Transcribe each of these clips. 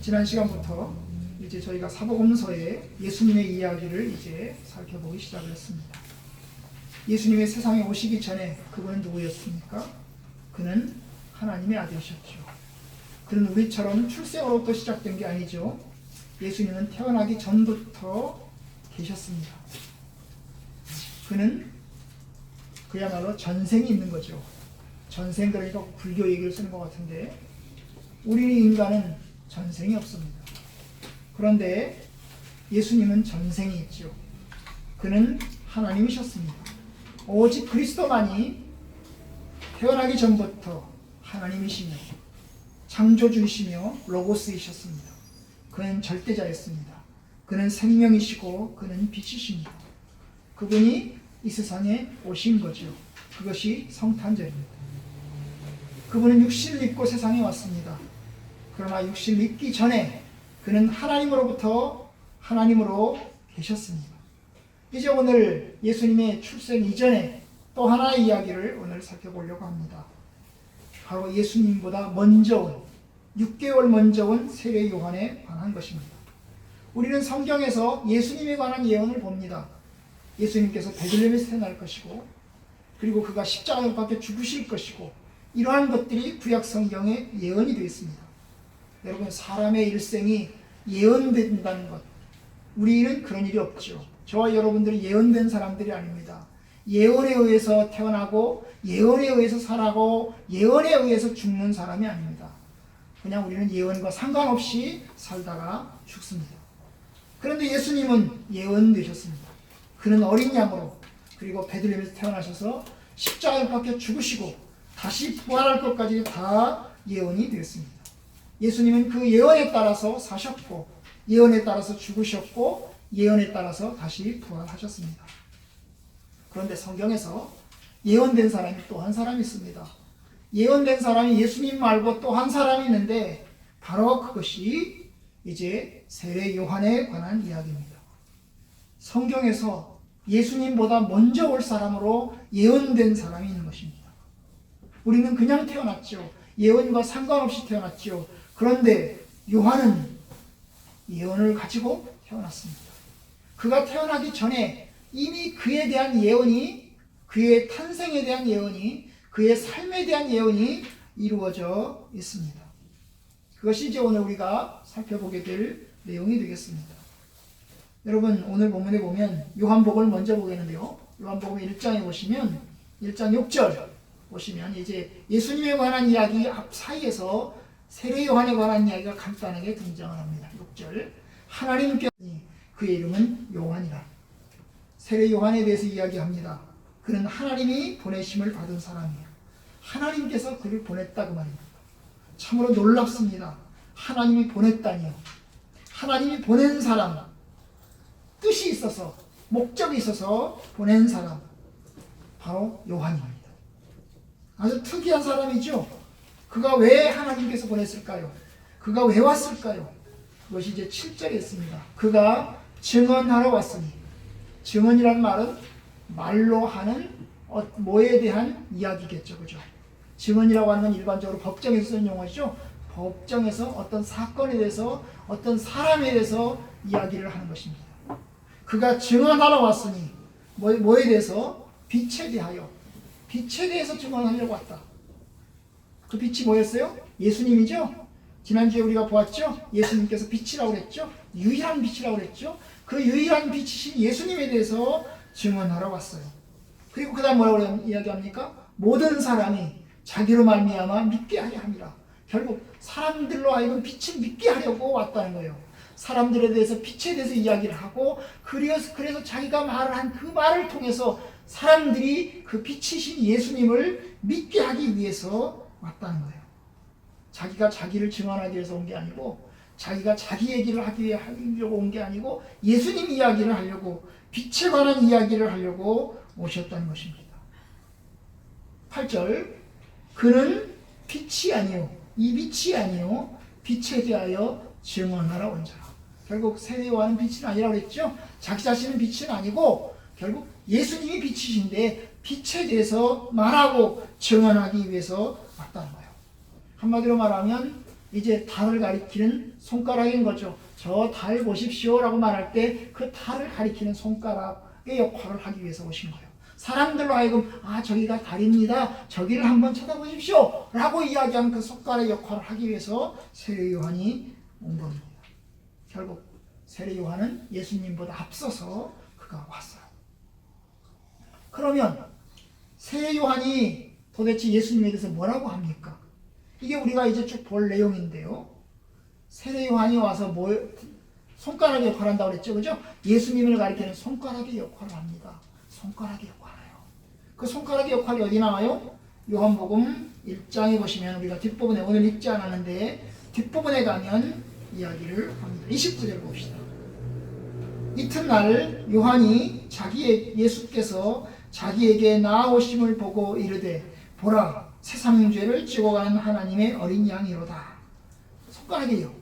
지난 시간부터 이제 저희가 사복음서의 예수님의 이야기를 이제 살펴보기 시작을 했습니다. 예수님이 세상에 오시기 전에 그분은 누구였습니까? 그는 하나님의 아들이셨죠. 그는 우리처럼 출생으로부터 시작된 게 아니죠. 예수님은 태어나기 전부터 계셨습니다. 그는 그야말로 전생이 있는 거죠. 전생, 그러니까 불교 얘기를 쓰는 것 같은데 우리 인간은 전생이 없습니다. 그런데 예수님은 전생이 있죠. 그는 하나님이셨습니다. 오직 그리스도만이 태어나기 전부터 하나님이시며 창조주이시며 로고스이셨습니다. 그는 절대자였습니다. 그는 생명이시고 그는 빛이십니다. 그분이 이 세상에 오신 거죠. 그것이 성탄절입니다. 그분은 육신을 입고 세상에 왔습니다. 그러나 육신을 입기 전에 그는 하나님으로부터 하나님으로 계셨습니다. 이제 오늘 예수님의 출생 이전에 또 하나의 이야기를 오늘 살펴보려고 합니다. 바로 예수님보다 먼저 온, 6개월 먼저 온 세례 요한에 관한 것입니다. 우리는 성경에서 예수님에 관한 예언을 봅니다. 예수님께서 베들레헴에서 태어날 것이고, 그리고 그가 십자가에 못 박혀 죽으실 것이고, 이러한 것들이 구약 성경에 예언이 되어 있습니다. 여러분, 사람의 일생이 예언된다는 것, 우리는 그런 일이 없죠. 저와 여러분들이 예언된 사람들이 아닙니다. 예언에 의해서 태어나고 예언에 의해서 살아고 예언에 의해서 죽는 사람이 아닙니다. 그냥 우리는 예언과 상관없이 살다가 죽습니다. 그런데 예수님은 예언되셨습니다. 그는 어린 양으로, 그리고 베들레헴에서 태어나셔서 십자가에 못 박혀 죽으시고 다시 부활할 것까지 다 예언이 되었습니다. 예수님은 그 예언에 따라서 사셨고, 예언에 따라서 죽으셨고, 예언에 따라서 다시 부활하셨습니다. 그런데 성경에서 예언된 사람이 또 한 사람이 있습니다. 예언된 사람이 예수님 말고 또 한 사람이 있는데, 바로 그것이 이제 세례 요한에 관한 이야기입니다. 성경에서 예수님보다 먼저 올 사람으로 예언된 사람이 있는 것입니다. 우리는 그냥 태어났죠. 예언과 상관없이 태어났죠. 그런데 요한은 예언을 가지고 태어났습니다. 그가 태어나기 전에 이미 그에 대한 예언이, 그의 탄생에 대한 예언이, 그의 삶에 대한 예언이 이루어져 있습니다. 그것이 이제 오늘 우리가 살펴보게 될 내용이 되겠습니다. 여러분, 오늘 본문에 보면 요한복음을 먼저 보겠는데요. 요한복음 1장에 보시면 1장 6절 보시면 이제 예수님에 관한 이야기 앞 사이에서 세례 요한에 관한 이야기가 간단하게 등장을 합니다. 6절, 하나님께서 그의 이름은 요한이라. 세례 요한에 대해서 이야기합니다. 그는 하나님이 보내심을 받은 사람이에요. 하나님께서 그를 보냈다 그 말입니다. 참으로 놀랍습니다. 하나님이 보냈다니요. 하나님이 보낸 사람, 뜻이 있어서, 목적이 있어서 보낸 사람, 바로 요한입니다. 아주 특이한 사람이죠. 그가 왜 하나님께서 보냈을까요? 그가 왜 왔을까요? 그것이 이제 7절에 있습니다. 그가 증언하러 왔으니, 증언이란 말은 말로 하는 뭐에 대한 이야기겠죠. 그죠? 증언이라고 하는 건 일반적으로 법정에서 쓰는 용어죠. 법정에서 어떤 사건에 대해서, 어떤 사람에 대해서 이야기를 하는 것입니다. 그가 증언하러 왔으니, 뭐에 대해서? 빛에 대하여. 빛에 대해서 증언하려고 왔다. 그 빛이 뭐였어요? 예수님이죠? 지난주에 우리가 보았죠? 예수님께서 빛이라고 그랬죠? 유일한 빛이라고 그랬죠? 그 유일한 빛이신 예수님에 대해서 증언하러 왔어요. 그리고 그 다음 뭐라고 이야기합니까? 모든 사람이 자기로 말미암아 믿게 하려 함이라. 결국 사람들로 하여금 빛을 믿게 하려고 왔다는 거예요. 사람들에 대해서, 빛에 대해서 이야기를 하고, 그래서 자기가 말을 한 그 말을 통해서 사람들이 그 빛이신 예수님을 믿게 하기 위해서 왔다는 거예요. 자기가 자기를 증언하기 위해서 온 게 아니고, 자기가 자기 얘기를 하려고 온 게 아니고, 예수님 이야기를 하려고, 빛에 관한 이야기를 하려고 오셨다는 것입니다. 8절, 그는 빛이 아니요, 이 빛이 아니요, 빛에 대하여 증언하러 온 자라. 결국 세례 요한은 빛은 아니라고 그랬죠. 자기 자신은 빛은 아니고 결국 예수님이 빛이신데 빛에 대해서 말하고 증언하기 위해서 왔다는 거예요. 한마디로 말하면 이제 달을 가리키는 손가락인 거죠. 저 달 보십시오라고 말할 때 그 달을 가리키는 손가락의 역할을 하기 위해서 오신 거예요. 사람들로 하여금 저기가 달입니다. 저기를 한번 쳐다보십시오 라고 이야기하는 그 손가락의 역할을 하기 위해서 세례 요한이 온 겁니다. 결국 세례 요한은 예수님보다 앞서서 그가 왔어요. 그러면 세례 요한이 도대체 예수님에 대해서 뭐라고 합니까? 이게 우리가 이제 쭉 볼 내용인데요. 세례 요한이 와서 손가락의 역할을 한다고 그랬죠. 그죠? 예수님을 가리키는 손가락의 역할을 합니다. 손가락의 역할을 해요. 그 손가락의 역할이 어디 나와요? 요한복음 1장에 보시면 우리가 뒷부분에 오늘 읽지 않았는데 뒷부분에 가면 이야기를 합니다. 29절 봅시다. 이튿날 요한이 예수께서 자기에게 나아오심을 보고 이르되 보라 세상 죄를 지고 가는 하나님의 어린 양이로다. 손가락이에요.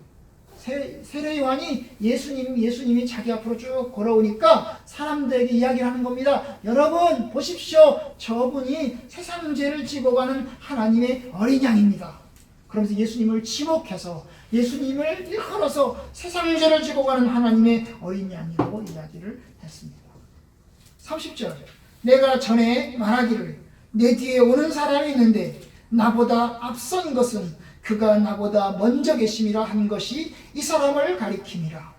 세례 요한이 예수님이 자기 앞으로 쭉 걸어오니까 사람들에게 이야기를 하는 겁니다. 여러분 보십시오. 저분이 세상 죄를 지고 가는 하나님의 어린 양입니다. 그러면서 예수님을 지목해서 예수님을 일컬어서 세상 죄를 지고 가는 하나님의 어린 양이라고 이야기를 했습니다. 30절 내가 전에 말하기를 내 뒤에 오는 사람이 있는데 나보다 앞선 것은 그가 나보다 먼저 계심이라 한 것이 이 사람을 가리킴이라.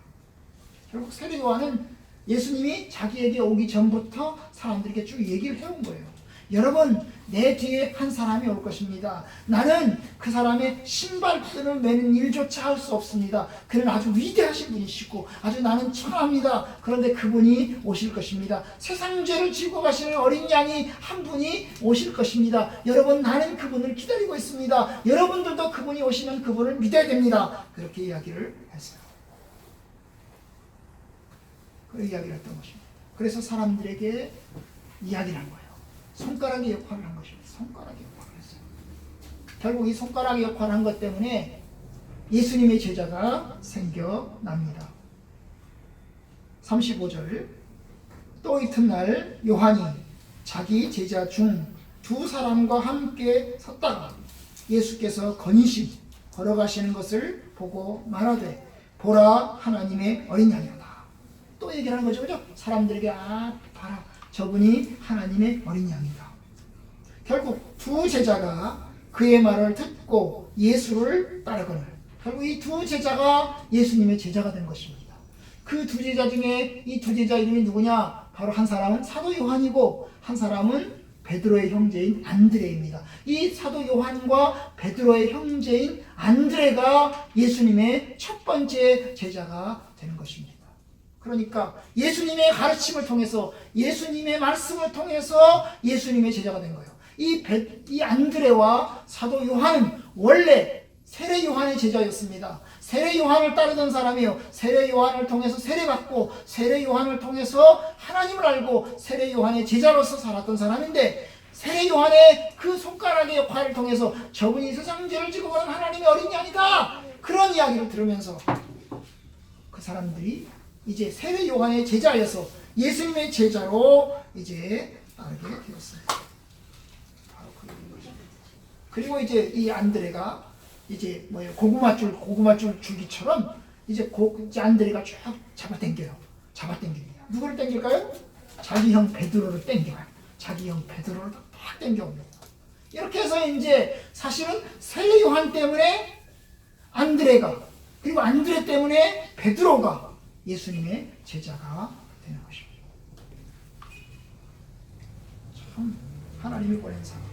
결국 세례 요한은 예수님이 자기에게 오기 전부터 사람들에게 쭉 얘기를 해온 거예요. 여러분 내 뒤에 한 사람이 올 것입니다. 나는 그 사람의 신발끈을 매는 일조차 할 수 없습니다. 그는 아주 위대하신 분이시고 아주 나는 천합니다. 그런데 그분이 오실 것입니다. 세상 죄를 지고 가시는 어린 양이 한 분이 오실 것입니다. 여러분 나는 그분을 기다리고 있습니다. 여러분들도 그분이 오시면 그분을 믿어야 됩니다. 그렇게 이야기를 했어요. 그런 이야기를 했던 것입니다. 그래서 사람들에게 이야기를 한 거예요. 손가락의 역할을 한 것입니다. 손가락의 역할을 했어요. 결국 이 손가락의 역할을 한 것 때문에 예수님의 제자가 생겨납니다. 35절 또 이튿날 요한이 자기 제자 중 두 사람과 함께 섰다가 예수께서 거니시 걸어가시는 것을 보고 말하되 보라 하나님의 어린 양이로다. 또 얘기하는 거죠. 그죠? 사람들에게 봐라. 저분이 하나님의 어린 양이다. 결국 두 제자가 그의 말을 듣고 예수를 따르거늘 결국 이 두 제자가 예수님의 제자가 된 것입니다. 그 두 제자 중에 이 두 제자 이름이 누구냐? 바로 한 사람은 사도 요한이고 한 사람은 베드로의 형제인 안드레입니다. 이 사도 요한과 베드로의 형제인 안드레가 예수님의 첫 번째 제자가 되는 것입니다. 그러니까 예수님의 가르침을 통해서 예수님의 말씀을 통해서 예수님의 제자가 된 거예요. 이 안드레와 사도 요한은 원래 세례 요한의 제자였습니다. 세례 요한을 따르던 사람이에요. 세례 요한을 통해서 세례받고 세례 요한을 통해서 하나님을 알고 세례 요한의 제자로서 살았던 사람인데 세례 요한의 그 손가락의 역할을 통해서 저분이 세상 죄를 지고 가는 하나님의 어린 양이다. 그런 이야기를 들으면서 그 사람들이 이제 세례 요한의 제자여서 예수님의 제자로 이제 따르게 되었어요. 그리고 이제 이 안드레가 이제 고구마줄 줄기처럼 이제 안드레가 쭉 잡아당깁니다. 누구를 당길까요? 자기 형 베드로를 당겨요. 자기 형 베드로를 딱 당겨옵니다. 이렇게 해서 이제 사실은 세례 요한 때문에 안드레가 그리고 안드레 때문에 베드로가 예수님의 제자가 되는 것입니다. 참 하나님이 보낸 사람.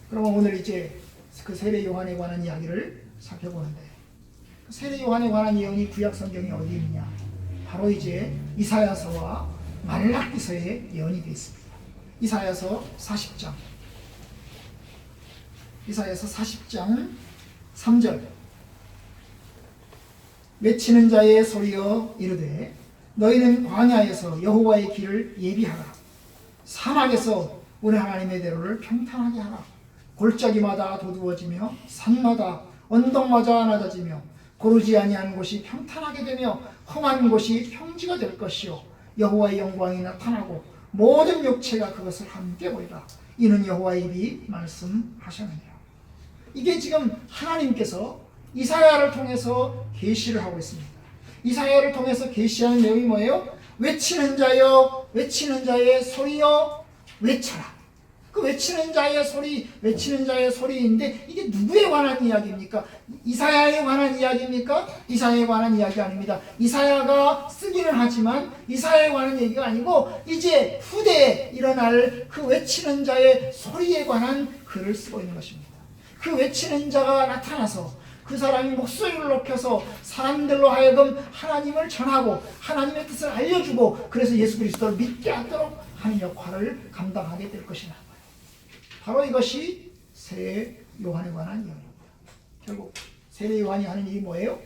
그러면 오늘 이제 그 세례 요한에 관한 이야기를 살펴보는데 세례 요한에 관한 예언이 구약 성경에 어디 있느냐? 바로 이제 이사야서와 말라기서에 예언이 되어 있습니다. 이사야서 40장 3절 외치는 자의 소리여 이르되 너희는 광야에서 여호와의 길을 예비하라. 사막에서 우리 하나님의 대로를 평탄하게 하라. 골짜기마다 도두어지며 산마다 언덕마다 낮아지며 고르지 아니한 곳이 평탄하게 되며 험한 곳이 평지가 될 것이요 여호와의 영광이 나타나고 모든 육체가 그것을 함께 보리라. 이는 여호와의 입이 말씀하셨느니라. 이게 지금 하나님께서 이사야를 통해서 계시를 하고 있습니다. 이사야를 통해서 계시하는 내용이 뭐예요? 외치는 자여, 외치는 자의 소리여, 외쳐라. 그 외치는 자의 소리, 외치는 자의 소리인데 이게 누구에 관한 이야기입니까? 이사야에 관한 이야기입니까? 이사야에 관한 이야기 아닙니다. 이사야가 쓰기는 하지만 이사야에 관한 얘기가 아니고 이제 후대에 일어날 그 외치는 자의 소리에 관한 글을 쓰고 있는 것입니다. 그 외치는 자가 나타나서 그 사람이 목소리를 높여서 사람들로 하여금 하나님을 전하고 하나님의 뜻을 알려주고 그래서 예수 그리스도를 믿게 하도록 하는 역할을 감당하게 될 것이다. 바로 이것이 세례 요한에 관한 이야기입니다. 결국 세례 요한이 하는 일이 뭐예요?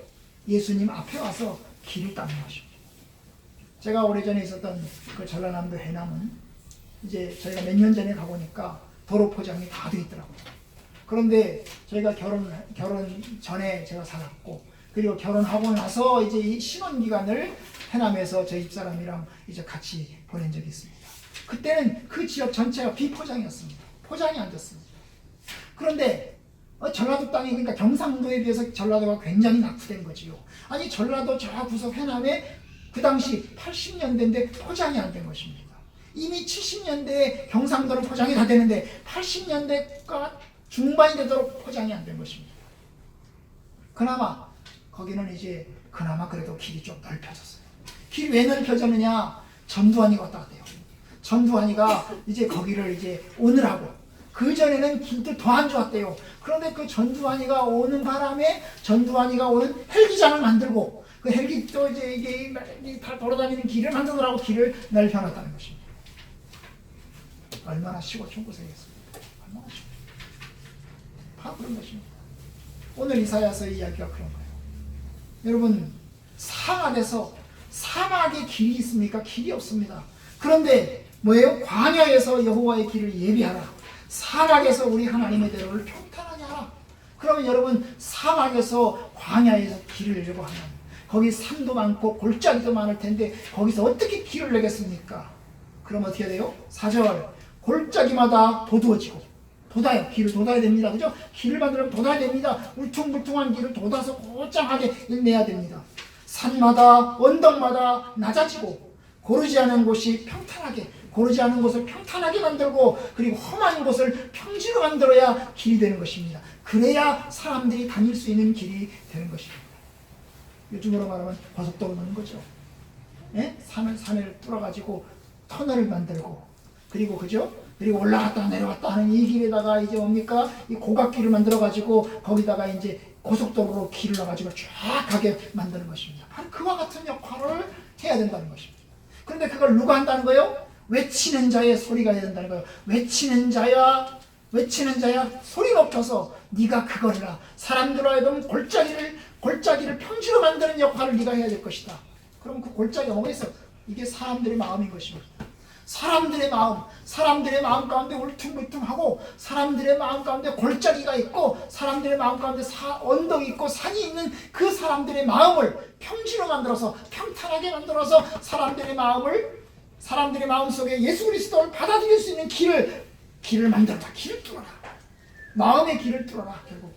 예수님 앞에 와서 길을 닦는 것입니다. 제가 오래전에 있었던 그 전라남도 해남은 이제 저희가 몇 년 전에 가보니까 도로 포장이 다 돼 있더라고요. 그런데 저희가 결혼 전에 제가 살았고 그리고 결혼하고 나서 이제 이 신혼 기간을 해남에서 저희 집사람이랑 이제 같이 보낸 적이 있습니다. 그때는 그 지역 전체가 비포장이었습니다. 포장이 안 됐습니다. 그런데 전라도 땅이 그러니까 경상도에 비해서 전라도가 굉장히 낙후된 거지요. 아니 전라도 저 구석 해남에 그 당시 80년대인데 포장이 안 된 것입니다. 이미 70년대에 경상도는 포장이 다 되는데 80년대가 중반이 되도록 포장이 안 된 것입니다. 그나마 거기는 이제 그나마 그래도 길이 좀 넓혀졌어요. 길이 왜 넓혀졌느냐? 전두환이가 왔다 갔대요. 전두환이가 이제 거기를 이제 오느라고 그 전에는 길도 더 안 좋았대요. 그런데 그 전두환이가 오는 바람에 전두환이가 오는 헬기장을 만들고 그 헬기 또 이제 이게 다 돌아다니는 길을 만들더라고 길을 넓혀놨다는 것입니다. 얼마나 시고 총고생했습니까? 얼마나 시고. 다 그런 것입니다. 오늘 이사야서의 이야기가 그런 거예요. 여러분 사막에서 사막에 길이 있습니까? 길이 없습니다. 그런데 뭐예요? 광야에서 여호와의 길을 예비하라. 사막에서 우리 하나님의 대로를 평탄하게 하라. 그러면 여러분 사막에서 광야에서 길을 내려고 하면 거기 산도 많고 골짜기도 많을 텐데 거기서 어떻게 길을 내겠습니까? 그럼 어떻게 돼요? 4절 골짜기마다 도두어지고 돋아요. 길을 돋아야 됩니다. 그죠? 길을 만들면 돋아야 됩니다. 울퉁불퉁한 길을 돋아서 곧장하게 내야 됩니다. 산마다 언덕마다 낮아지고 고르지 않은 곳이 평탄하게 고르지 않은 곳을 평탄하게 만들고 그리고 험한 곳을 평지로 만들어야 길이 되는 것입니다. 그래야 사람들이 다닐 수 있는 길이 되는 것입니다. 요즘으로 말하면 고속도로 넣는 거죠. 예? 산을 뚫어가지고 터널을 만들고 그리고 그죠? 그리고 올라갔다 내려왔다 하는 이 길에다가 이제 뭡니까? 이 고각길을 만들어가지고 거기다가 이제 고속도로로 길을 놔가지고 쫙하게 만드는 것입니다. 바로 그와 같은 역할을 해야 된다는 것입니다. 그런데 그걸 누가 한다는 거예요? 외치는 자의 소리가 해야 된다는 거예요. 외치는 자야 소리 높여서 네가 그걸 해라. 사람들로 하여금 골짜기를 평지로 만드는 역할을 네가 해야 될 것이다. 그럼 그 골짜기가 뭐가 있어? 이게 사람들의 마음인 것입니다. 사람들의 마음 가운데 울퉁불퉁하고 사람들의 마음 가운데 골짜기가 있고 사람들의 마음 가운데 언덕이 있고 산이 있는 그 사람들의 마음을 평지로 만들어서 평탄하게 만들어서 사람들의 마음 속에 예수 그리스도를 받아들일 수 있는 길을 만들어라. 길을 뚫어라. 마음의 길을 뚫어라. 결국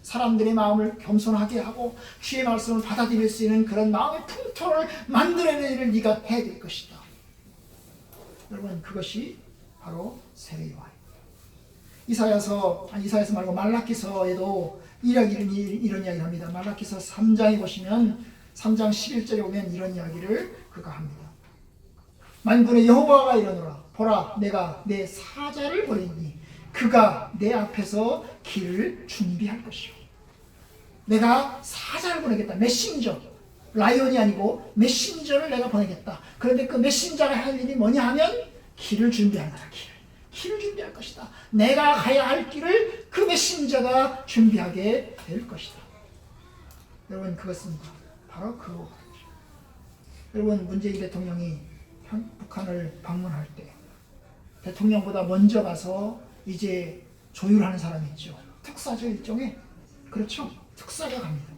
사람들의 마음을 겸손하게 하고 주의 말씀을 받아들일 수 있는 그런 마음의 풍토를 만들어내는 일을 네가 해야 될 것이다. 여러분 그것이 바로 세례 요한입니다. 이사야서 말고 말라기서에도 이런 이야기를 합니다. 말라기서 3장에 보시면 3장 11절에 오면 이런 이야기를 그가 합니다. 만군의 여호와가 이르노라. 보라 내가 내 사자를 보내니 그가 내 앞에서 길을 준비할 것이요. 내가 사자를 보내겠다. 메신저. 라이온이 아니고 메신저를 내가 보내겠다. 그런데 그 메신저가 할 일이 뭐냐 하면 길을 준비하라. 길을 준비할 것이다. 내가 가야 할 길을 그 메신저가 준비하게 될 것이다. 여러분 그것은 바로 그거. 여러분 문재인 대통령이 북한을 방문할 때 대통령보다 먼저 가서 이제 조율하는 사람이 있죠. 특사죠, 일종의. 그렇죠? 특사가 갑니다.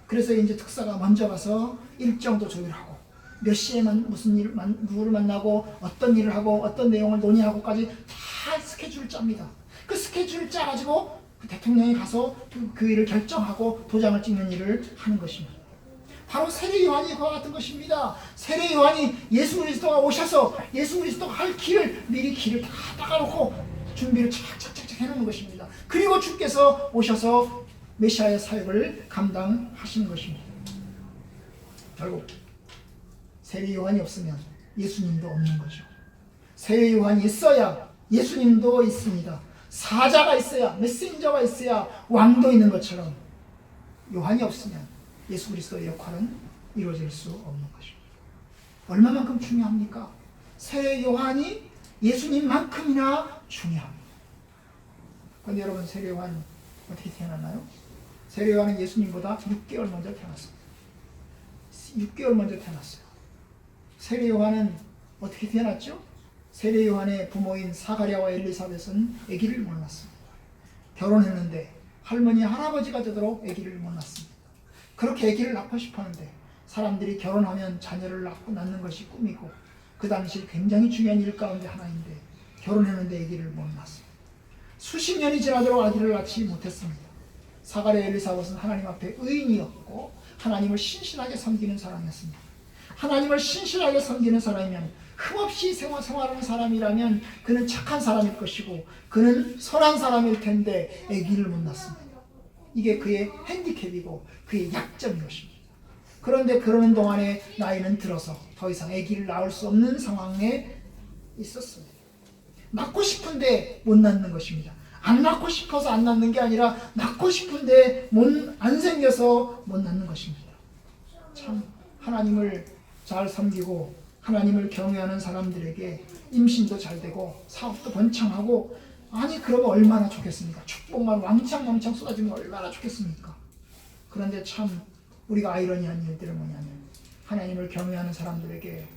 그래서 이제 특사가 먼저 가서 일정도 조율하고 몇 시에만 누구를 만나고 어떤 일을 하고 어떤 내용을 논의하고까지 다 스케줄을 짭니다. 그 스케줄을 짜가지고 대통령이 가서 그 일을 결정하고 도장을 찍는 일을 하는 것입니다. 바로 세례 요한이 그와 같은 것입니다. 세례 요한이 예수 그리스도가 오셔서 예수 그리스도가 할 길을 미리 길을 다 닦아놓고 준비를 착착착착 해놓는 것입니다. 그리고 주께서 오셔서 메시아의 사역을 감당하시는 것입니다. 결국 세례 요한이 없으면 예수님도 없는 거죠. 세례 요한이 있어야 예수님도 있습니다. 사자가 있어야, 메신저가 있어야 왕도 있는 것처럼 요한이 없으면 예수 그리스도의 역할은 이루어질 수 없는 것입니다. 얼마만큼 중요합니까? 세례 요한이 예수님만큼이나 중요합니다. 그런데 여러분, 세례 요한 어떻게 태어났나요? 세례 요한은 예수님보다 6개월 먼저 태어났습니다. 6개월 먼저 태어났어요. 세례 요한은 어떻게 태어났죠? 세례 요한의 부모인 사가랴와 엘리사벳은 아기를 못 낳았습니다. 결혼했는데 할머니 할아버지가 되도록 아기를 못 낳았습니다. 그렇게 아기를 낳고 싶었는데 사람들이 결혼하면 자녀를 낳는 것이 꿈이고 그 당시 굉장히 중요한 일 가운데 하나인데 결혼했는데 아기를 못 낳았습니다. 수십 년이 지나도록 아기를 낳지 못했습니다. 사가랴 엘리사벳은 하나님 앞에 의인이었고 하나님을 신실하게 섬기는 사람이었습니다. 하나님을 신실하게 섬기는 사람이면 흠없이 생활하는 사람이라면 그는 착한 사람일 것이고 그는 선한 사람일 텐데 아기를 못 낳습니다. 이게 그의 핸디캡이고 그의 약점인 것입니다. 그런데 그러는 동안에 나이는 들어서 더 이상 아기를 낳을 수 없는 상황에 있었습니다. 낳고 싶은데 못 낳는 것입니다. 안 낳고 싶어서 안 낳는 게 아니라 낳고 싶은데 안 생겨서 못 낳는 것입니다. 참 하나님을 잘 섬기고 하나님을 경외하는 사람들에게 임신도 잘 되고 사업도 번창하고 아니 그러면 얼마나 좋겠습니까? 축복만 왕창 쏟아지면 얼마나 좋겠습니까? 그런데 참 우리가 아이러니한 일들은 뭐냐면 하나님을 경외하는 사람들에게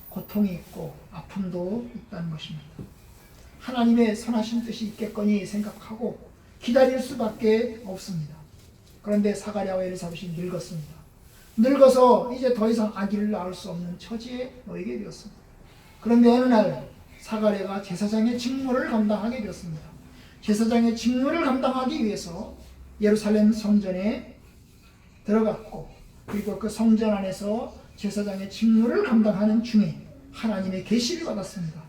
고통이 있고 아픔도 있다는 것입니다. 하나님의 선하신 뜻이 있겠거니 생각하고 기다릴 수밖에 없습니다. 그런데 사가랴와 엘리사벳이 늙었습니다. 늙어서 이제 더 이상 아기를 낳을 수 없는 처지에 놓이게 되었습니다. 그런데 어느 날 사가랴가 제사장의 직무를 감당하게 되었습니다. 제사장의 직무를 감당하기 위해서 예루살렘 성전에 들어갔고 그리고 그 성전 안에서 제사장의 직무를 감당하는 중에 하나님의 계시를 받았습니다.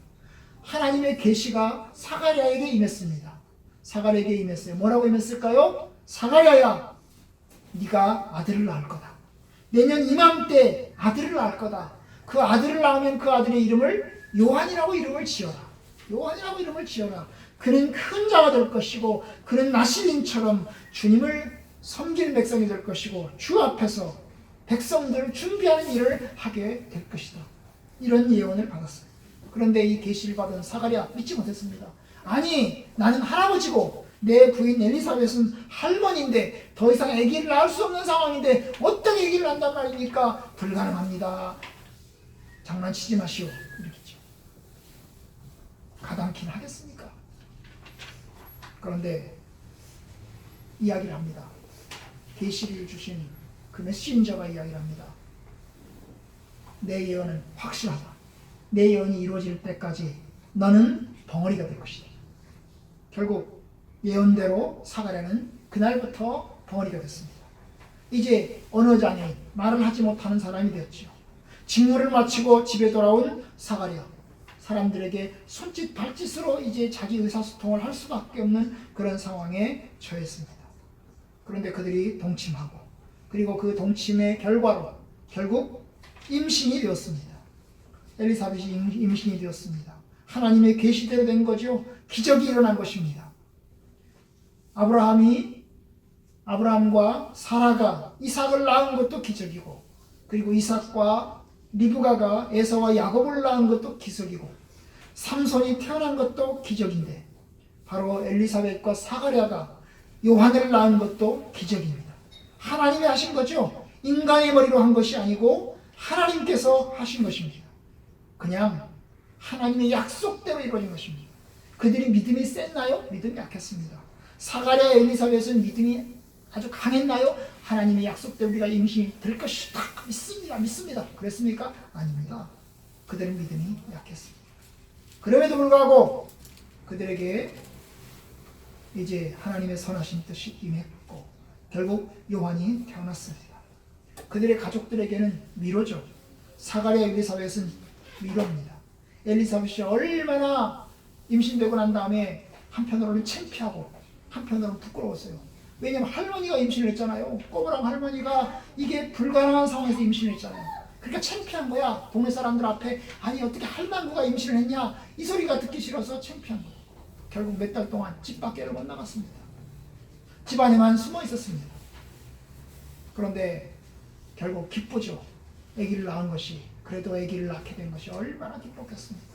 하나님의 계시가 사가랴에게 임했습니다. 사가랴에게 임했어요. 뭐라고 임했을까요? 사가랴야, 네가 아들을 낳을 거다. 내년 이맘때 아들을 낳을 거다. 그 아들을 낳으면 그 아들의 이름을 요한이라고 이름을 지어라. 요한이라고 이름을 지어라. 그는 큰 자가 될 것이고 그는 나실린처럼 주님을 섬기는 백성이 될 것이고 주 앞에서 백성들을 준비하는 일을 하게 될 것이다. 이런 예언을 받았어요. 그런데 이 계시를 받은 사가랴 믿지 못했습니다. 아니 나는 할아버지고 내 부인 엘리사벳은 할머니인데 더 이상 아기를 낳을 수 없는 상황인데 어떻게 아기를 낳는단 말입니까? 불가능합니다. 장난치지 마시오. 이렇게죠. 가당키는 하겠습니까? 그런데 이야기를 합니다. 계시를 주신 그 메신저가 이야기를 합니다. 내 예언은 확실하다. 내 예언이 이루어질 때까지 너는 벙어리가 될 것이다. 결국 예언대로 사가랴는 그날부터 벙어리가 됐습니다. 이제 언어장애인, 말을 하지 못하는 사람이 되었죠. 직무를 마치고 집에 돌아온 사가랴, 사람들에게 손짓 발짓으로 이제 자기 의사소통을 할 수밖에 없는 그런 상황에 처했습니다. 그런데 그들이 동침하고 그리고 그 동침의 결과로 결국 임신이 되었습니다. 엘리사벳이 임신이 되었습니다. 하나님의 계시대로 된 거죠. 기적이 일어난 것입니다. 아브라함과 사라가 이삭을 낳은 것도 기적이고 그리고 이삭과 리브가가 에서와 야곱을 낳은 것도 기적이고 삼손이 태어난 것도 기적인데 바로 엘리사벳과 사가랴가 요한을 낳은 것도 기적입니다. 하나님이 하신 거죠. 인간의 머리로 한 것이 아니고 하나님께서 하신 것입니다. 그냥 하나님의 약속대로 이루어진 것입니다. 그들이 믿음이 셌나요? 믿음이 약했습니다. 사가랴 엘리사벳은 믿음이 아주 강했나요? 하나님의 약속대로 우리가 임신이 될 것이다. 믿습니다. 그랬습니까? 아닙니다. 그들은 믿음이 약했습니다. 그럼에도 불구하고 그들에게 이제 하나님의 선하신 뜻이 임했고 결국 요한이 태어났습니다. 그들의 가족들에게는 위로죠. 사가랴 엘리사벳은 위로입니다. 엘리사벳이 얼마나 임신되고 난 다음에 한편으로는 창피하고 한편으로는 부끄러웠어요. 왜냐하면 할머니가 임신을 했잖아요. 꼬부랑 할머니가 이게 불가능한 상황에서 임신을 했잖아요. 그러니까 창피한 거야. 동네 사람들 앞에 아니 어떻게 할망구가 임신을 했냐 이 소리가 듣기 싫어서 창피한 거야. 결국 몇 달 동안 집 밖에를 못 나갔습니다. 집 안에만 숨어 있었습니다. 그런데 결국 기쁘죠. 아기를 낳은 것이, 그래도 아기를 낳게 된 것이 얼마나 기뻤겠습니까?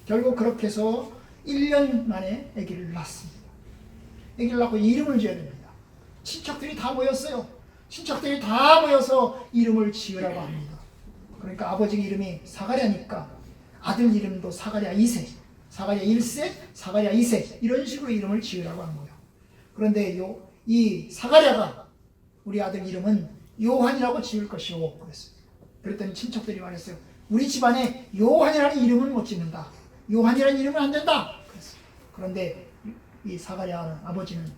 결국 그렇게 해서 1년 만에 아기를 낳습니다. 아기를 낳고 이름을 지어야 됩니다. 친척들이 다 모였어요. 친척들이 다 모여서 이름을 지으라고 합니다. 그러니까 아버지 이름이 사가랴니까 아들 이름도 사가랴 2세, 사가랴 1세, 사가랴 2세 이런 식으로 이름을 지으라고 한 거예요. 그런데 이 사가랴가 우리 아들 이름은 요한이라고 지을 것이오 그랬어요. 그랬더니 친척들이 말했어요. 우리 집안에 요한이라는 이름은 못 짓는다. 요한이라는 이름은 안 된다. 그랬어요. 그런데 이 사가랴는 아버지는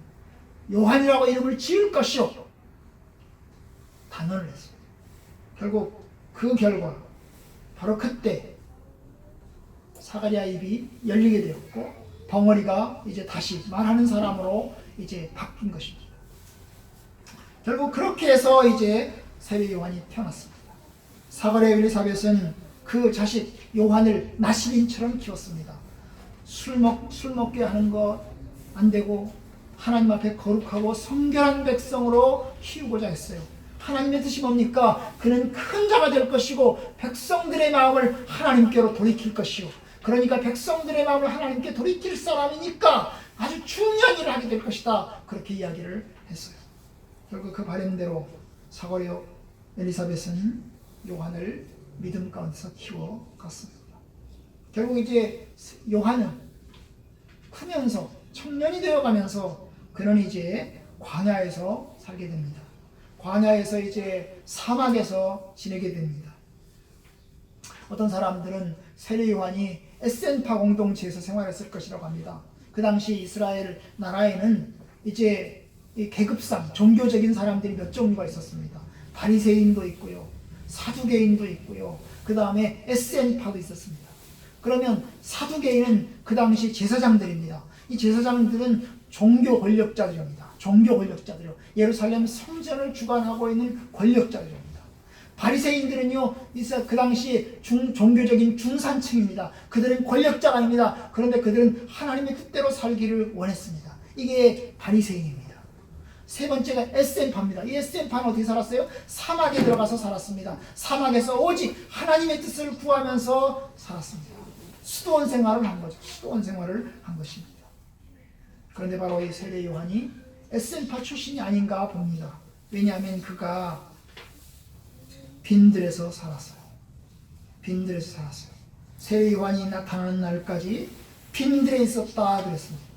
요한이라고 이름을 지을 것이오 단언을 했어요. 결국 그 결과 바로 그때 사가랴 입이 열리게 되었고 벙어리가 이제 다시 말하는 사람으로 이제 바뀐 것입니다. 결국 그렇게 해서 이제 세례 요한이 태어났습니다. 사가랴 엘리사벳은 그 자식 요한을 나시린처럼 키웠습니다. 술 먹게 하는 것 안 되고 하나님 앞에 거룩하고 성결한 백성으로 키우고자 했어요. 하나님의 뜻이 뭡니까? 그는 큰 자가 될 것이고 백성들의 마음을 하나님께로 돌이킬 것이요. 그러니까 백성들의 마음을 하나님께 돌이킬 사람이니까 아주 중요한 일을 하게 될 것이다. 그렇게 이야기를 했어요. 결국 그 바람대로 사가랴 엘리사벳은 요한을 믿음 가운데서 키워갔습니다. 결국 이제 요한은 크면서 청년이 되어가면서 그는 이제 광야에서 살게 됩니다. 광야에서 이제 사막에서 지내게 됩니다. 어떤 사람들은 세례 요한이 에센파 공동체에서 생활했을 것이라고 합니다. 그 당시 이스라엘 나라에는 이제 이 계급상 종교적인 사람들이 몇 종류가 있었습니다. 바리새인도 있고요, 사두개인도 있고요, 그 다음에 에센파도 있었습니다. 그러면 사두개인은 그 당시 제사장들입니다. 이 제사장들은 종교 권력자들입니다. 종교 권력자들이요. 예루살렘 성전을 주관하고 있는 권력자들입니다. 바리새인들은요, 그 당시 종교적인 중산층입니다. 그들은 권력자가 아닙니다. 그런데 그들은 하나님의 뜻대로 살기를 원했습니다. 이게 바리새인입니다. 세 번째가 에센파입니다. 이 에센파는 어떻게 살았어요? 사막에 들어가서 살았습니다. 사막에서 오직 하나님의 뜻을 구하면서 살았습니다. 수도원 생활을 한 거죠. 수도원 생활을 한 것입니다. 그런데 바로 이 세례 요한이 에센파 출신이 아닌가 봅니다. 왜냐하면 그가 빈들에서 살았어요. 빈들에서 살았어요. 세례 요한이 나타나는 날까지 빈들에 있었다 그랬습니다.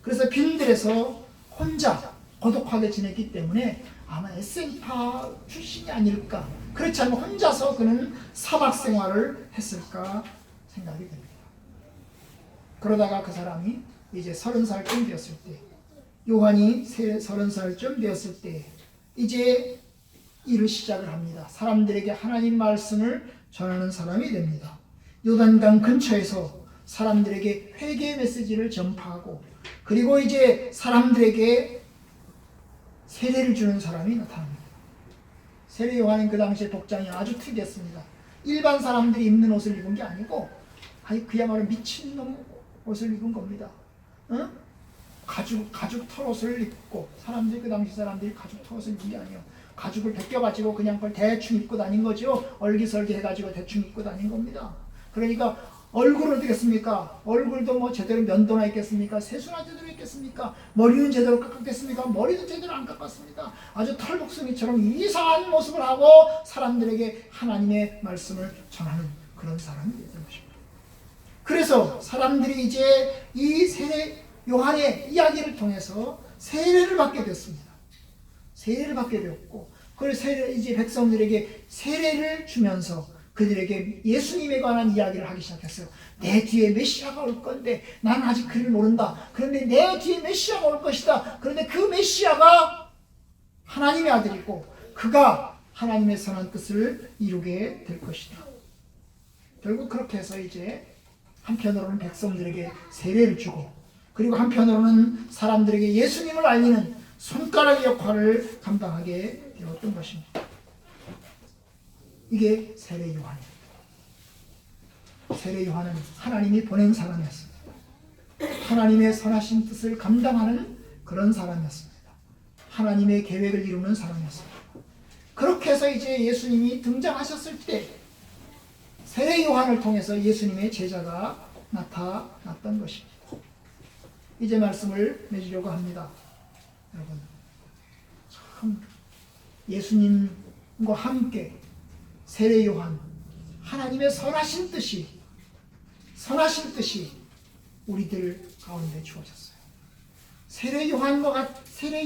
그래서 빈들에서 혼자 고독하게 지냈기 때문에 아마 에센파 출신이 아닐까. 그렇지 않으면 혼자서 그는 사막 생활을 했을까 생각이 됩니다. 그러다가 그 사람이 이제 30살쯤 되었을 때, 요한이 30살쯤 되었을 때 이제 일을 시작을 합니다. 사람들에게 하나님 말씀을 전하는 사람이 됩니다. 요단강 근처에서 사람들에게 회개 메시지를 전파하고, 그리고 이제 사람들에게 세례를 주는 사람이 나타납니다. 세례 요한은 그 당시에 복장이 아주 특이했습니다. 일반 사람들이 입는 옷을 입은 게 아니고 그야말로 미친놈 옷을 입은 겁니다. 응? 가죽 털옷을 입고, 사람들이 그 당시 사람들이 가죽 털옷을 입은 게 아니에요. 가죽을 벗겨가지고 그냥 그걸 대충 입고 다닌 거죠. 얼기설기 해가지고 대충 입고 다닌 겁니다. 그러니까 얼굴은 어떻겠습니까? 얼굴도 뭐 제대로 면도나 있겠습니까? 세수나 제대로 있겠습니까? 머리는 제대로 깎았겠습니까? 머리도 제대로 안 깎았습니다. 아주 털복숭이처럼 이상한 모습을 하고 사람들에게 하나님의 말씀을 전하는 그런 사람이 되는 것입니다. 그래서 사람들이 이제 이 세례 요한의 이야기를 통해서 세례를 받게 됐습니다. 세례를 받게 되었고, 그걸 이제 백성들에게 세례를 주면서 그들에게 예수님에 관한 이야기를 하기 시작했어요. 내 뒤에 메시아가 올 건데 나는 아직 그를 모른다. 그런데 내 뒤에 메시아가 올 것이다. 그런데 그 메시아가 하나님의 아들이고 그가 하나님의 선한 뜻을 이루게 될 것이다. 결국 그렇게 해서 이제 한편으로는 백성들에게 세례를 주고 그리고 한편으로는 사람들에게 예수님을 알리는 손가락의 역할을 감당하게 되었던 것입니다. 이게 세례 요한입니다. 세례 요한은 하나님이 보낸 사람이었습니다. 하나님의 선하신 뜻을 감당하는 그런 사람이었습니다. 하나님의 계획을 이루는 사람이었습니다. 그렇게 해서 이제 예수님이 등장하셨을 때 세례 요한을 통해서 예수님의 제자가 나타났던 것입니다. 이제 말씀을 맺으려고 합니다. 여러분, 참 예수님과 함께 세례 요한, 하나님의 선하신 뜻이 우리들 가운데 주어졌어요. 세례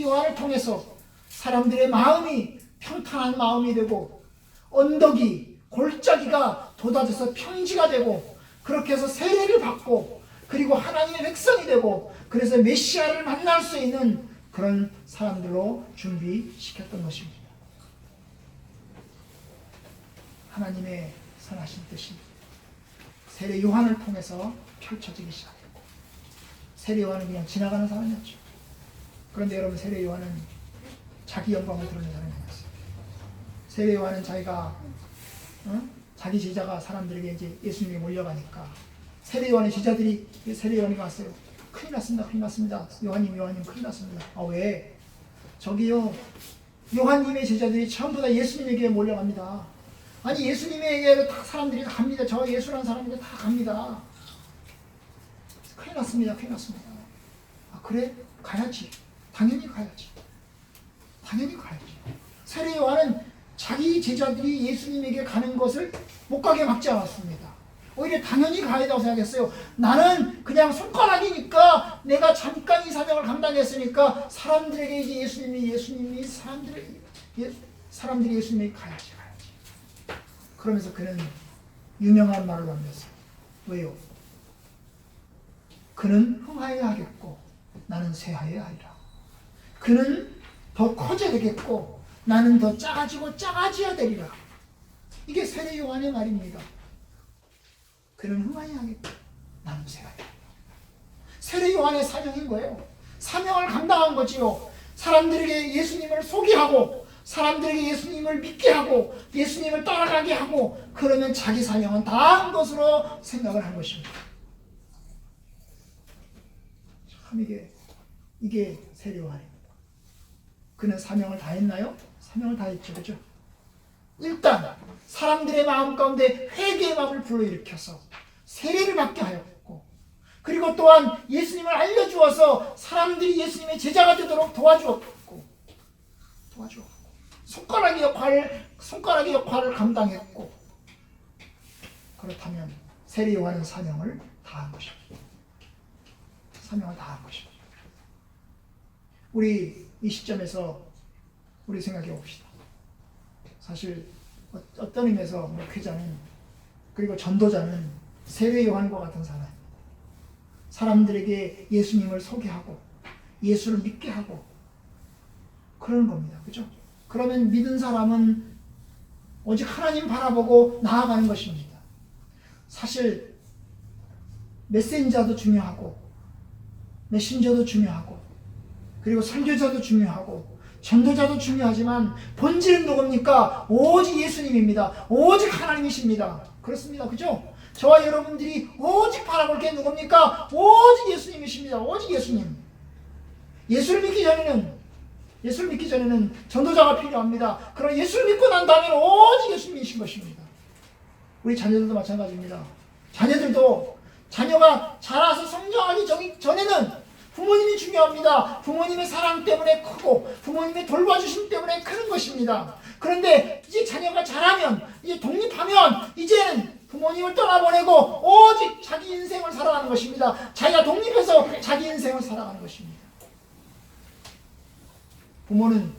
요한을 통해서 사람들의 마음이 평탄한 마음이 되고 언덕이 골짜기가 돋아져서 평지가 되고 그렇게 해서 세례를 받고 그리고 하나님의 백성이 되고 그래서 메시아를 만날 수 있는 그런 사람들로 준비시켰던 것입니다. 하나님의 선하신 뜻이 세례 요한을 통해서 펼쳐지기 시작했고 세례 요한은 그냥 지나가는 사람이었죠. 그런데 여러분 세례 요한은 자기 영광을 드러내는 사람이 아니었어요. 세례 요한은 자기 제자가 사람들에게 이제 예수님에 몰려가니까 세례 요한의 제자들이 세례 요한이 왔어요. 큰일 났습니다. 요한님 큰일 났습니다. 아 왜? 저기요 요한님의 제자들이 전부 다 예수님에게 몰려갑니다. 아니 예수님에게 다 사람들이 다 갑니다. 저 예수라는 사람들이 다 갑니다. 큰일 났습니다. 아 그래? 가야지. 당연히 가야지. 세례 요한은 자기 제자들이 예수님에게 가는 것을 못 가게 막지 않았습니다. 오히려 당연히 가야 된다고 생각했어요. 나는 그냥 손가락이니까 내가 잠깐 이 사명을 감당했으니까 사람들에게 이제 사람들이 예수님에게 가야지. 그러면서 그는 유명한 말을 남겼어요. 왜요? 그는 흥하여야 하겠고 나는 쇠하여야 하리라. 그는 더 커져야 되겠고 나는 더 작아져야 되리라. 이게 세례 요한의 말입니다. 그는 흥하여야 하겠고 나는 쇠하여야 하리라. 세례 요한의 사명인 거예요. 사명을 감당한 거지요. 사람들에게 예수님을 소개하고 사람들에게 예수님을 믿게 하고 예수님을 따라가게 하고 그러면 자기 사명은 다 한 것으로 생각을 한 것입니다. 참 이게 세례 요한입니다. 그는 사명을 다 했나요? 사명을 다 했죠. 그죠? 일단 사람들의 마음 가운데 회개의 마음을 불러일으켜서 세례를 받게 하였고 그리고 또한 예수님을 알려주어서 사람들이 예수님의 제자가 되도록 도와주었고 손가락의 역할을 감당했고 그렇다면 세례 요한은 사명을 다한 것입니다. 우리 이 시점에서 우리 생각해 봅시다. 사실 어떤 의미에서 목회자는 그리고 전도자는 세례 요한과 같은 사람입니다. 사람들에게 예수님을 소개하고 예수를 믿게 하고 그러는 겁니다. 그죠? 그러면 믿은 사람은 오직 하나님 바라보고 나아가는 것입니다. 사실 메신저도 중요하고 메신저도 중요하고 그리고 선교자도 중요하고 전도자도 중요하지만 본질은 누굽니까? 오직 예수님입니다. 오직 하나님이십니다. 그렇습니다. 그죠? 저와 여러분들이 오직 바라볼 게 누굽니까? 오직 예수님이십니다. 오직 예수님. 예수를 믿기 전에는 전도자가 필요합니다. 그럼 예수를 믿고 난 다음에는 오직 예수님이신 것입니다. 우리 자녀들도 마찬가지입니다. 자녀가 자라서 성장하기 전에는 부모님이 중요합니다. 부모님의 사랑 때문에 크고 부모님의 돌봐주심 때문에 크는 것입니다. 그런데 이제 자녀가 자라면 이제 독립하면 이제는 부모님을 떠나보내고 오직 자기 인생을 살아가는 것입니다. 자기가 독립해서 자기 인생을 살아가는 것입니다. 부모는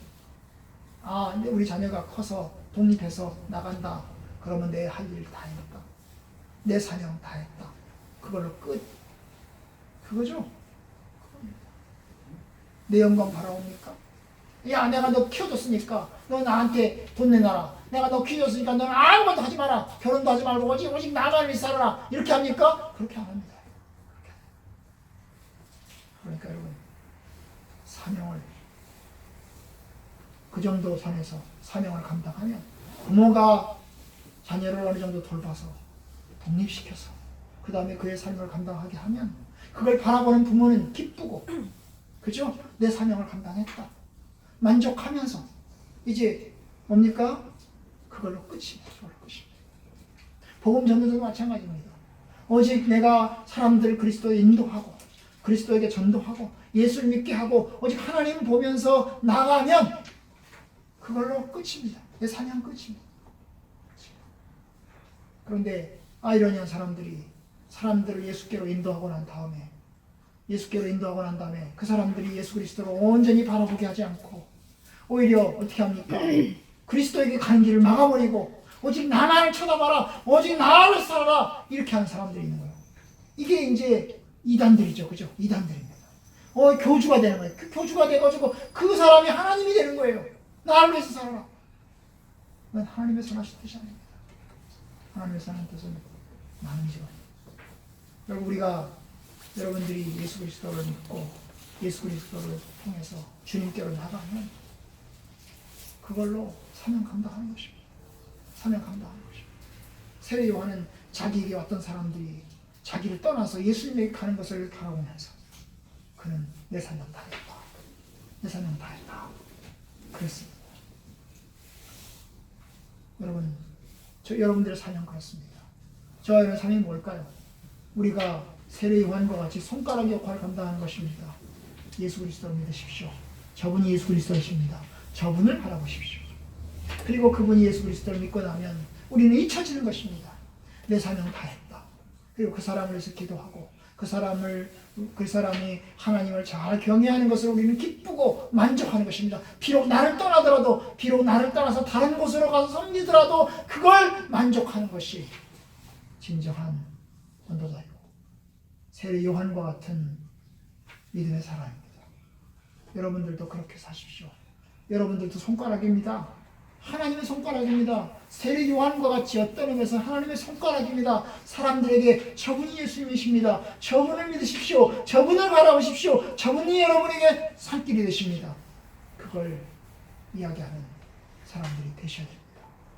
이제 우리 자녀가 커서 독립해서 나간다. 그러면 내 할 일 다 했다. 내 사명 다 했다. 그걸로 끝. 그거죠. 내 영광 바라옵니까? 야, 내가 너 키워줬으니까 너 나한테 돈 내놔라. 내가 너 키워줬으니까 너는 아무것도 하지 마라. 결혼도 하지 말고 오직 나만을 위해 살아라. 이렇게 합니까? 그렇게 안 합니다. 그러니까 여러분, 사명을 그 정도 선에서 사명을 감당하면 부모가 자녀를 어느 정도 돌봐서 독립시켜서 그 다음에 그의 삶을 감당하게 하면 그걸 바라보는 부모는 기쁘고, 그죠? 내 사명을 감당했다 만족하면서 이제 뭡니까? 그걸로 끝입니다. 그걸로 끝입니다. 복음 전도도 마찬가지입니다. 오직 내가 사람들을 그리스도에 인도하고 그리스도에게 전도하고 예수를 믿게 하고 오직 하나님을 보면서 나가면 그걸로 끝입니다. 내 사명 끝입니다. 그런데 아이러니한 사람들을 예수께로 인도하고 난 다음에 그 사람들이 예수 그리스도를 온전히 바라보게 하지 않고 오히려 어떻게 합니까? 그리스도에게 가는 길을 막아버리고 오직 나만을 쳐다봐라, 오직 나를 살아라, 이렇게 하는 사람들이 있는 거예요. 이게 이제 이단들이죠, 그죠? 이단들입니다. 교주가 되는 거예요. 교주가 돼가지고 그 사람이 하나님이 되는 거예요. 나를 위해서 살아라. 그건 하나님의 선하신 뜻이 아닙니다. 하나님의 선한 뜻은 많은 직업입니다. 여러분들이 예수 그리스도를 믿고 예수 그리스도를 통해서 주님께로 나가면 그걸로 사명 감당하는 것입니다. 사명 감당하는 것입니다. 세례 요한은 자기에게 왔던 사람들이 자기를 떠나서 예수님에게 가는 것을 바라보면서 그는 내 사명 다 했다. 내 사명 다 했다. 그랬습니다. 여러분들의 사명 그렇습니다. 저희의 사명이 뭘까요? 우리가 세례 요한과 같이 손가락 역할을 감당하는 것입니다. 예수 그리스도를 믿으십시오. 저분이 예수 그리스도이십니다. 저분을 바라보십시오. 그리고 그분이 예수 그리스도를 믿고 나면 우리는 잊혀지는 것입니다. 내 사명 다 했다. 그리고 그 사람을 위해서 기도하고 그 사람이 하나님을 잘 경외하는 것을 우리는 기쁘고 만족하는 것입니다. 비록 나를 떠나서 다른 곳으로 가서 섬기더라도 그걸 만족하는 것이 진정한 전도자이고 세례 요한과 같은 믿음의 사람입니다. 여러분들도 그렇게 사십시오. 여러분들도 손가락입니다. 하나님의 손가락입니다. 세례 요한과 같이 어떤 의미에서 하나님의 손가락입니다. 사람들에게 저분이 예수님이십니다. 저분을 믿으십시오. 저분을 바라보십시오. 저분이 여러분에게 살길이 되십니다. 그걸 이야기하는 사람들이 되셔야 됩니다.